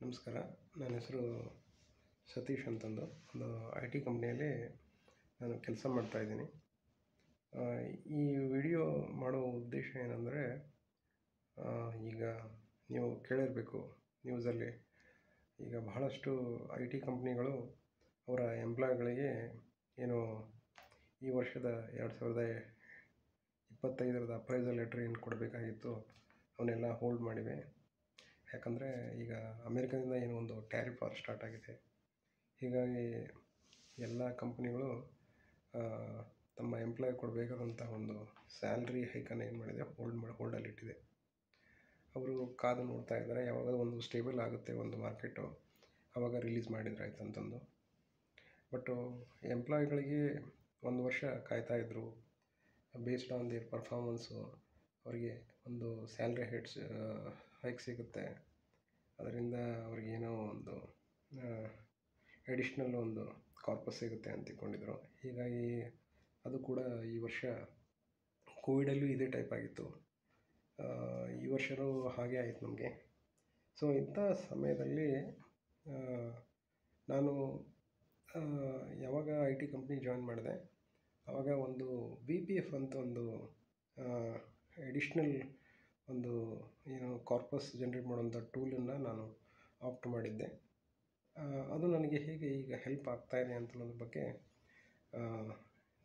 ನಮಸ್ಕಾರ. ನನ್ನ ಹೆಸರು ಸತೀಶ್ ಅಂತಂದು. ಒಂದು ಐ ಟಿ ಕಂಪ್ನಿಯಲ್ಲಿ ನಾನು ಕೆಲಸ ಮಾಡ್ತಾಯಿದ್ದೀನಿ. ಈ ವಿಡಿಯೋ ಮಾಡೋ ಉದ್ದೇಶ ಏನಂದರೆ, ಈಗ ನೀವು ಕೇಳಿರಬೇಕು ನ್ಯೂಸಲ್ಲಿ, ಈಗ ಬಹಳಷ್ಟು ಐ ಟಿ ಕಂಪ್ನಿಗಳು ಅವರ ಎಂಪ್ಲಾಯ್ಗಳಿಗೆ ಏನು ಈ ವರ್ಷದ 2025 ಅಪ್ರೈಸಲ್ ಲೆಟ್ರ್ ಏನು ಕೊಡಬೇಕಾಗಿತ್ತು ಅವನ್ನೆಲ್ಲ ಹೋಲ್ಡ್ ಮಾಡಿವೆ. ಯಾಕಂದರೆ ಈಗ ಅಮೇರಿಕಾದಿಂದ ಏನೋ ಒಂದು ಟ್ಯಾರಿಫ್ ವಾರ್ ಸ್ಟಾರ್ಟ್ ಆಗಿದೆ. ಹೀಗಾಗಿ ಎಲ್ಲ ಕಂಪ್ನಿಗಳು ತಮ್ಮ ಎಂಪ್ಲಾಯ್ ಕೊಡಬೇಕಾದಂಥ ಒಂದು ಸ್ಯಾಲ್ರಿ ಹೈಕನ್ನು ಏನು ಮಾಡಿದೆ, ಹೋಲ್ಡಲ್ಲಿಟ್ಟಿದೆ. ಅವರು ಕಾದು ನೋಡ್ತಾ ಇದ್ದಾರೆ, ಯಾವಾಗ ಒಂದು ಸ್ಟೇಬಲ್ ಆಗುತ್ತೆ ಒಂದು ಮಾರ್ಕೆಟು, ಆವಾಗ ರಿಲೀಸ್ ಮಾಡಿದ್ರಾಯ್ತು ಅಂತಂದು. ಬಟ್ಟು ಎಂಪ್ಲಾಯ್ಗಳಿಗೆ 1 ವರ್ಷ ಕಾಯ್ತಾಯಿದ್ರು. ಬೇಸ್ಡ್ ಆನ್ ದೇರ್ ಪರ್ಫಾರ್ಮೆನ್ಸು ಅವರಿಗೆ ಒಂದು ಸ್ಯಾಲ್ರಿ ಹೈಕ್ ಸಿಗುತ್ತೆ. ಅದರಿಂದ ಅವ್ರಿಗೇನೋ ಒಂದು ಎಡಿಷ್ನಲ್ ಒಂದು ಕಾರ್ಪಸ್ ಸಿಗುತ್ತೆ ಅಂತ ತಿಳ್ಕೊಂಡಿದ್ರು. ಹೀಗಾಗಿ ಅದು ಕೂಡ ಈ ವರ್ಷ ಕೋವಿಡಲ್ಲೂ ಇದೇ ಟೈಪ್ ಆಗಿತ್ತು. ಈ ವರ್ಷವೂ ಹಾಗೆ ಆಯಿತು ನಮಗೆ. ಸೊ ಇಂಥ ಸಮಯದಲ್ಲಿ ನಾನು ಯಾವಾಗ ಐ ಟಿ ಕಂಪ್ನಿ ಜಾಯ್ನ್ ಮಾಡಿದೆ, ಆವಾಗ ಒಂದು VPF ಅಂತ ಒಂದು ಎಡಿಷ್ನಲ್ ಒಂದು ಏನು ಕಾರ್ಪಸ್ ಜನ್ರೇಟ್ ಮಾಡೋಂಥ ಟೂಲನ್ನು ನಾನು ಆಪ್ಟ್ ಮಾಡಿದ್ದೆ. ಅದು ನನಗೆ ಹೇಗೆ ಈಗ ಹೆಲ್ಪ್ ಆಗ್ತಾಯಿದೆ ಅಂತ ಅನ್ನೋದ್ರ ಬಗ್ಗೆ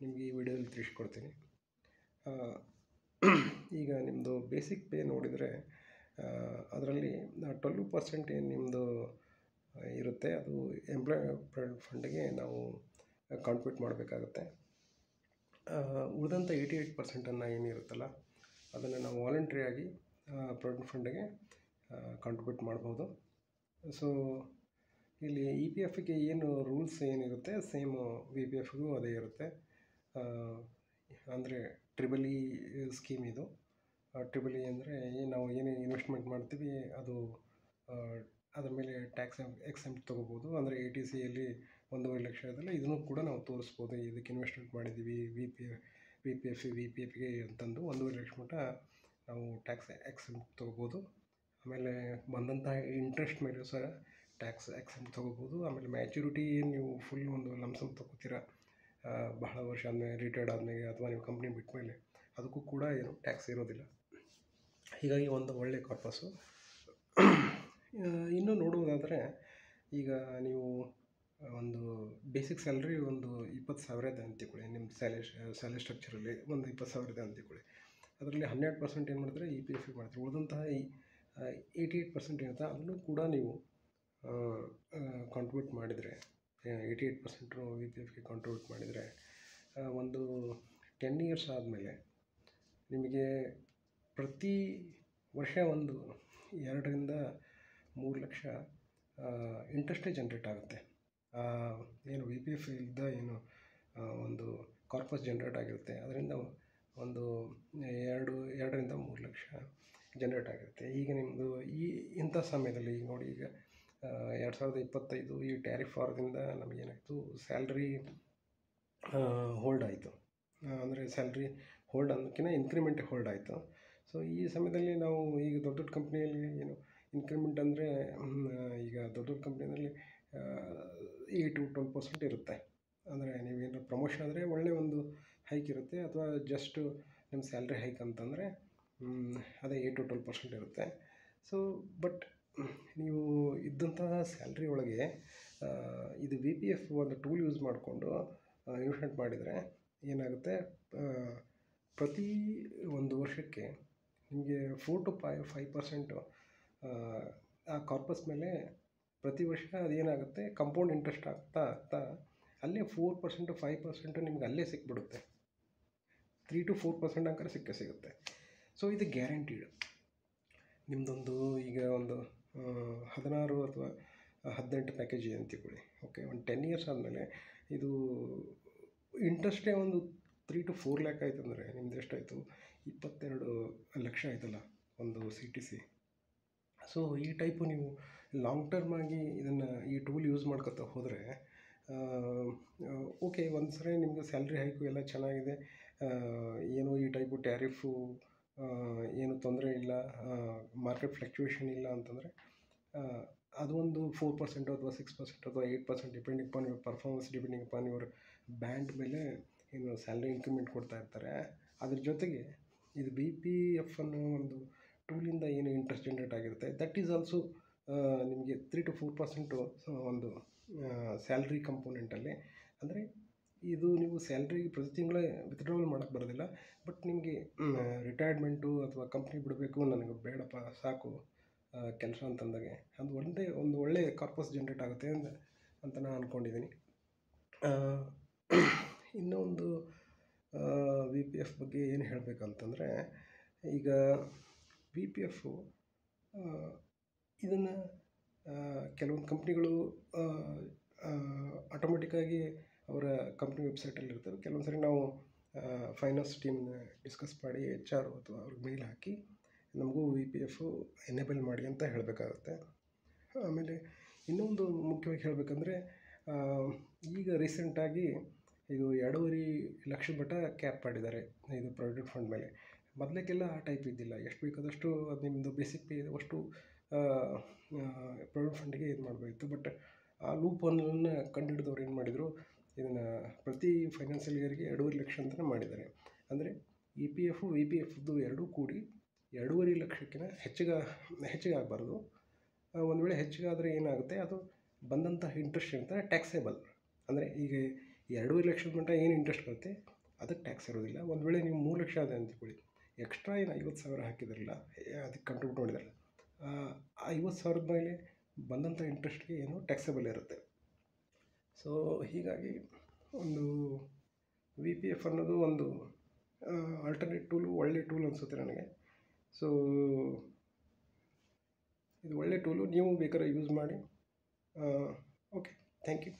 ನಿಮಗೆ ಈ ವಿಡಿಯೋದಲ್ಲಿ ತಿಳಿಸ್ಕೊಡ್ತೀನಿ. ಈಗ ನಿಮ್ಮದು ಬೇಸಿಕ್ ಪೇ ನೋಡಿದರೆ ಅದರಲ್ಲಿ 12% ಏನು ನಿಮ್ಮದು ಇರುತ್ತೆ, ಅದು ಎಂಪ್ಲಾಯ್ ಪ್ರಾವಿಡೆಂಟ್ ಫಂಡ್ಗೆ ನಾವು ಕಾಂಟ್ರಿಬ್ಯೂಟ್ ಮಾಡಬೇಕಾಗುತ್ತೆ. ಉಳಿದಂಥ 88% ಏನಿರುತ್ತಲ್ಲ, ಅದನ್ನು ನಾವು ವಾಲಂಟ್ರಿಯಾಗಿ ಪ್ರಾವಿಡೆಂಟ್ ಫಂಡ್ಗೆ ಕಾಂಟ್ರಿಬ್ಯೂಟ್ ಮಾಡ್ಬೋದು. ಸೊ ಇಲ್ಲಿ EPFಗೆ ಏನು ರೂಲ್ಸ್ ಏನಿರುತ್ತೆ, ಸೇಮು VPFಗೂ ಅದೇ ಇರುತ್ತೆ. ಅಂದರೆ ಟ್ರಿಬಲ್ ಇ ಸ್ಕೀಮ್ ಇದು. ಟ್ರಿಬಲ್ ಇ ಅಂದರೆ ನಾವು ಏನೇ ಇನ್ವೆಸ್ಟ್ಮೆಂಟ್ ಮಾಡ್ತೀವಿ ಅದು ಅದ್ರ ಮೇಲೆ ಟ್ಯಾಕ್ಸ್ ಎಕ್ಸೆಂಪ್ಟ್ ತೊಗೋಬೋದು. ಅಂದರೆ ATCಯಲ್ಲಿ 1.5 ಲಕ್ಷ ಇದೆಲ್ಲ, ಇದನ್ನು ಕೂಡ ನಾವು ತೋರಿಸ್ಬೋದು. ಇದಕ್ಕೆ ಇನ್ವೆಸ್ಟ್ಮೆಂಟ್ ಮಾಡಿದ್ದೀವಿ VPFಗೆ ಅಂತಂದು 1.5 ಲಕ್ಷ ಮಟ್ಟ ನಾವು ಟ್ಯಾಕ್ಸ್ ಎಕ್ಸೆಂಪ್ಟ್ ತೊಗೋಬೋದು. ಆಮೇಲೆ ಬಂದಂಥ ಇಂಟ್ರೆಸ್ಟ್ ಮೇಲೂ ಸಹ ಟ್ಯಾಕ್ಸ್ ಎಕ್ಸೆಂಪ್ಟ್ ತೊಗೋಬೋದು. ಆಮೇಲೆ ಮ್ಯಾಚುರಿಟಿ ಏನು ನೀವು ಫುಲ್ ಒಂದು ಲಮ್ಸಮ್ ತೊಗೋತೀರ ಬಹಳ ವರ್ಷ ಆದಮೇಲೆ, ರಿಟೈರ್ಡ್ ಆದಮೇಲೆ ಅಥವಾ ನೀವು ಕಂಪ್ನಿ ಬಿಟ್ಟ ಮೇಲೆ, ಅದಕ್ಕೂ ಕೂಡ ಏನು ಟ್ಯಾಕ್ಸ್ ಇರೋದಿಲ್ಲ. ಹೀಗಾಗಿ ಒಂದು ಒಳ್ಳೆಯ ಕಾರ್ಪಸ್ಸು. ಇನ್ನೂ ನೋಡುವುದಾದರೆ, ಈಗ ನೀವು ಒಂದು ಬೇಸಿಕ್ ಸ್ಯಾಲ್ರಿ ಒಂದು 20,000 ಇದೆ ಅಂತ ತಿಳ್ಕೊಳ್ಳಿ. ನಿಮ್ಮ ಸ್ಯಾಲರಿ ಸ್ಟ್ರಕ್ಚರಲ್ಲಿ ಒಂದು 20,000 ಇದೆ ಅಂತ ತಿಳ್ಕೊಳ್ಳಿ. ಅದರಲ್ಲಿ 12% ಏನು ಮಾಡಿದ್ರೆ EPFಗೆ ಮಾಡ್ತೀರಿ. ಉಳಿದಂತಹ 88% ಏನಿರುತ್ತೆ ಅದನ್ನು ಕೂಡ ನೀವು ಕಾಂಟ್ರಿಬ್ಯೂಟ್ ಮಾಡಿದರೆ, 88% VPFಗೆ ಕಾಂಟ್ರಿಬ್ಯೂಟ್ ಮಾಡಿದರೆ, ಒಂದು 10 ಇಯರ್ಸ್ ಆದಮೇಲೆ ನಿಮಗೆ ಪ್ರತಿ ವರ್ಷ ಒಂದು 2 ರಿಂದ 3 ಲಕ್ಷ ಇಂಟ್ರೆಸ್ಟೇ ಜನ್ರೇಟ್ ಆಗುತ್ತೆ. ಏನು VPF ಇದ್ದ ಏನು ಒಂದು ಕಾರ್ಪಸ್ ಜನ್ರೇಟ್ ಆಗಿರುತ್ತೆ, ಅದರಿಂದ ಒಂದು 2 ರಿಂದ 3 ಲಕ್ಷ ಜನ್ರೇಟ್ ಆಗಿರುತ್ತೆ. ಈಗ ನಿಮ್ಮದು ಇಂಥ ಸಮಯದಲ್ಲಿ ಈಗ ನೋಡಿ, ಈಗ 2025 ಈ ಟ್ಯಾರಿಫ್ ವಾರದಿಂದ ನಮಗೇನಾಯಿತು, ಸ್ಯಾಲ್ರಿ ಹೋಲ್ಡ್ ಆಯಿತು. ಅಂದರೆ ಸ್ಯಾಲ್ರಿ ಹೋಲ್ಡ್ ಅನ್ನೋಕ್ಕಿಂತ ಇನ್ಕ್ರಿಮೆಂಟ್ ಹೋಲ್ಡ್ ಆಯಿತು. ಸೊ ಈ ಸಮಯದಲ್ಲಿ ನಾವು ಈಗ ದೊಡ್ಡ ದೊಡ್ಡ ಕಂಪ್ನಿಯಲ್ಲಿ ಏನು ಇನ್ಕ್ರಿಮೆಂಟ್ ಅಂದರೆ, ಈಗ ದೊಡ್ಡ ದೊಡ್ಡ ಕಂಪ್ನಿಯಲ್ಲಿ 8 to 12% ಇರುತ್ತೆ. ಅಂದರೆ ನೀವೇನು ಪ್ರಮೋಷನ್ ಆದರೆ ಒಳ್ಳೆಯ ಒಂದು ಹೈಕ್ ಇರುತ್ತೆ, ಅಥವಾ ಜಸ್ಟು ನಿಮ್ಮ ಸ್ಯಾಲ್ರಿ ಹೈಕ್ ಅಂತಂದರೆ ಅದೇ 8 to 12% ಇರುತ್ತೆ. ಸೊ ಬಟ್ ನೀವು ಇದ್ದಂತಹ ಸ್ಯಾಲ್ರಿ ಒಳಗೆ ಇದು VPF ಒಂದು ಟೂಲ್ ಯೂಸ್ ಮಾಡಿಕೊಂಡು ಇನ್ವೆಸ್ಟ್ಮೆಂಟ್ ಮಾಡಿದರೆ ಏನಾಗುತ್ತೆ, ಪ್ರತಿ ಒಂದು ವರ್ಷಕ್ಕೆ ನಿಮಗೆ 4 to 5% ಆ ಕಾರ್ಪಸ್ ಮೇಲೆ ಪ್ರತಿ ವರ್ಷ ಅದೇನಾಗುತ್ತೆ, ಕಂಪೌಂಡ್ ಇಂಟ್ರೆಸ್ಟ್ ಆಗ್ತಾ ಆಗ್ತಾ ಅಲ್ಲೇ 4% 5% ನಿಮ್ಗೆ ಅಲ್ಲೇ ಸಿಕ್ಬಿಡುತ್ತೆ. 3 to 4% ಅಂಕರೆ ಸಿಗುತ್ತೆ. ಸೊ ಇದು ಗ್ಯಾರಂಟೀಡ್. ನಿಮ್ಮದೊಂದು ಈಗ ಒಂದು 16 ಅಥವಾ 18 ಪ್ಯಾಕೇಜ್ ಇದೆ ಅಂತ ತಿಳ್ಕೊಳ್ಳಿ. ಓಕೆ, ಒಂದು 10 ಇಯರ್ಸ್ ಆದಮೇಲೆ ಇದು ಇಂಟ್ರೆಸ್ಟೇ ಒಂದು 3 to 4 ಲ್ಯಾಕ್ ಆಯಿತು ಅಂದರೆ ನಿಮ್ದು ಎಷ್ಟಾಯಿತು, 22 ಲಕ್ಷ ಆಯಿತಲ್ಲ ಒಂದು CTC. ಸೊ ಈ ಟೈಪು ನೀವು ಲಾಂಗ್ ಟರ್ಮ್ ಆಗಿ ಇದನ್ನು ಈ ಟೂಲ್ ಯೂಸ್ ಮಾಡ್ಕೊತಾ ಹೋದರೆ, ಓಕೆ, ಒಂದು ಸರಿ ನಿಮಗೆ ಸ್ಯಾಲ್ರಿ ಹೈಕು ಎಲ್ಲ ಚೆನ್ನಾಗಿದೆ, ಏನು ಈ ಟೈಪು ಟ್ಯಾರಿಫು ಏನು ತೊಂದರೆ ಇಲ್ಲ, ಮಾರ್ಕೆಟ್ ಫ್ಲಕ್ಚುಯೇಷನ್ ಇಲ್ಲ ಅಂತಂದರೆ ಅದು ಒಂದು 4% ಅಥವಾ 6% ಅಥವಾ 8% depending upon your performance, depending upon your band ಮೇಲೆ ಏನು ಸ್ಯಾಲ್ರಿ ಇನ್ಕ್ರಿಮೆಂಟ್ ಕೊಡ್ತಾ ಇರ್ತಾರೆ. ಅದ್ರ ಜೊತೆಗೆ ಇದು BPF ಅನ್ನೋ ಒಂದು ಟೂಲಿಂದ ಏನು ಇಂಟ್ರೆಸ್ಟ್ ಜನ್ರೇಟ್ ಆಗಿರುತ್ತೆ, ದಟ್ ಈಸ್ ಆಲ್ಸೋ ನಿಮಗೆ 3 to 4% ಒಂದು ಸ್ಯಾಲ್ರಿ ಕಂಪೋನೆಂಟಲ್ಲಿ. ಅಂದರೆ ಇದು ನೀವು ಸ್ಯಾಲ್ರಿ ಪ್ರತಿ ತಿಂಗಳೇ ವಿತ್ಡ್ರಾವಲ್ ಮಾಡೋಕ್ಕೆ ಬರೋದಿಲ್ಲ. ಬಟ್ ನಿಮಗೆ ರಿಟೈರ್ಮೆಂಟು ಅಥವಾ ಕಂಪ್ನಿ ಬಿಡಬೇಕು, ನನಗೆ ಬೇಡಪ್ಪ ಸಾಕು ಕೆಲಸ ಅಂತಂದಾಗೆ ಅದು ಒಂದು ಒಳ್ಳೆ ಕಾರ್ಪಸ್ ಜನ್ರೇಟ್ ಆಗುತ್ತೆ ಅಂತ ನಾನು ಅಂದ್ಕೊಂಡಿದ್ದೀನಿ. ಇನ್ನೊಂದು BPF ಬಗ್ಗೆ ಏನು ಹೇಳಬೇಕಂತಂದರೆ, ಈಗ BPF ಇದನ್ನು ಕೆಲವೊಂದು ಕಂಪ್ನಿಗಳು ಆಟೋಮೆಟಿಕ್ಕಾಗಿ ಅವರ ಕಂಪ್ನಿ ವೆಬ್ಸೈಟಲ್ಲಿ ಇರ್ತವೆ. ಕೆಲವೊಂದು ಸರಿ ನಾವು ಫೈನಾನ್ಸ್ ಟೀಮ್ನ ಡಿಸ್ಕಸ್ ಮಾಡಿ HR ಅಥವಾ ಅವ್ರಿಗೆ ಮೇಲ್ ಹಾಕಿ ನಮಗೂ BPF ಎನೇಬಲ್ ಮಾಡಿ ಅಂತ ಹೇಳಬೇಕಾಗುತ್ತೆ. ಆಮೇಲೆ ಇನ್ನೊಂದು ಮುಖ್ಯವಾಗಿ ಹೇಳಬೇಕಂದ್ರೆ, ಈಗ ರೀಸೆಂಟಾಗಿ ಇದು 2.5 ಲಕ್ಷ ಮಟ್ಟ ಕ್ಯಾಪ್ ಮಾಡಿದ್ದಾರೆ ಇದು ಪ್ರಾವಿಡೆಂಟ್ ಫಂಡ್ ಮೇಲೆ. ಮೊದಲೇಕೆಲ್ಲ ಆ ಟೈಪ್ ಇದ್ದಿಲ್ಲ. ಎಷ್ಟು ಬೇಕಾದಷ್ಟು ಅದು ನಿಮ್ಮದು ಬೇಸಿಕ್ ಪೇ ಅಷ್ಟು ಪ್ರಾವಿಡೆಂಟ್ ಫಂಡಿಗೆ ಇದು ಮಾಡಬೇಕಿತ್ತು. ಬಟ್ ಆ ಲೂಪ್ ಹೋಲನ್ನು ಕಂಡುಹಿಡಿದವ್ರು ಏನು ಮಾಡಿದರು, ಇದನ್ನು ಪ್ರತಿ ಫೈನಾನ್ಷಿಯಲ್ ಇಯರ್ಗೆ 2.5 ಲಕ್ಷ ಅಂತಲೇ ಮಾಡಿದ್ದಾರೆ. ಅಂದರೆ EPF VPFದ್ದು ಎರಡೂ ಕೂಡಿ 2.5 ಲಕ್ಷಕ್ಕಿಂತ ಹೆಚ್ಚಿಗೆ ಆಗಬಾರ್ದು. ಒಂದು ವೇಳೆ ಹೆಚ್ಚಿಗಾದರೆ ಏನಾಗುತ್ತೆ, ಅದು ಬಂದಂತಹ ಇಂಟ್ರೆಸ್ಟ್ ಇರ್ತಾರೆ ಟ್ಯಾಕ್ಸೇಬಲ್. ಅಂದರೆ ಈಗ 2.5 ಲಕ್ಷದ ಮಟ್ಟ ಏನು ಇಂಟ್ರೆಸ್ಟ್ ಬರುತ್ತೆ ಅದಕ್ಕೆ ಟ್ಯಾಕ್ಸ್ ಇರೋದಿಲ್ಲ. ಒಂದು ವೇಳೆ ನೀವು 3 ಲಕ್ಷ ಆದ ಅಂದ್ಕೊಳ್ಳಿ, ಎಕ್ಸ್ಟ್ರಾ ಏನು 50,000 ಹಾಕಿದ್ರಲ್ಲ, ಅದಕ್ಕೆ ಕಂಟ್ರಿಬ್ಯೂಟ್ ಮಾಡಿದಾರಲ್ಲ, ಆ 50,000 ಮೇಲೆ ಬಂದಂಥ ಇಂಟ್ರೆಸ್ಟ್ಗೆ ಏನು ಟ್ಯಾಕ್ಸೇಬಲ್ ಇರುತ್ತೆ. ಸೊ ಹೀಗಾಗಿ ಒಂದು BPF ಅನ್ನೋದು ಒಂದು ಆಲ್ಟರ್ನೇಟ್ ಟೂಲು, ಒಳ್ಳೆ ಟೂಲ್ ಅನಿಸುತ್ತೆ ನನಗೆ. ಸೊ ಇದು ಒಳ್ಳೆ ಟೂಲು, ನೀವು ಬೇಕಾದ್ರೆ ಯೂಸ್ ಮಾಡಿ. Okay, thank you.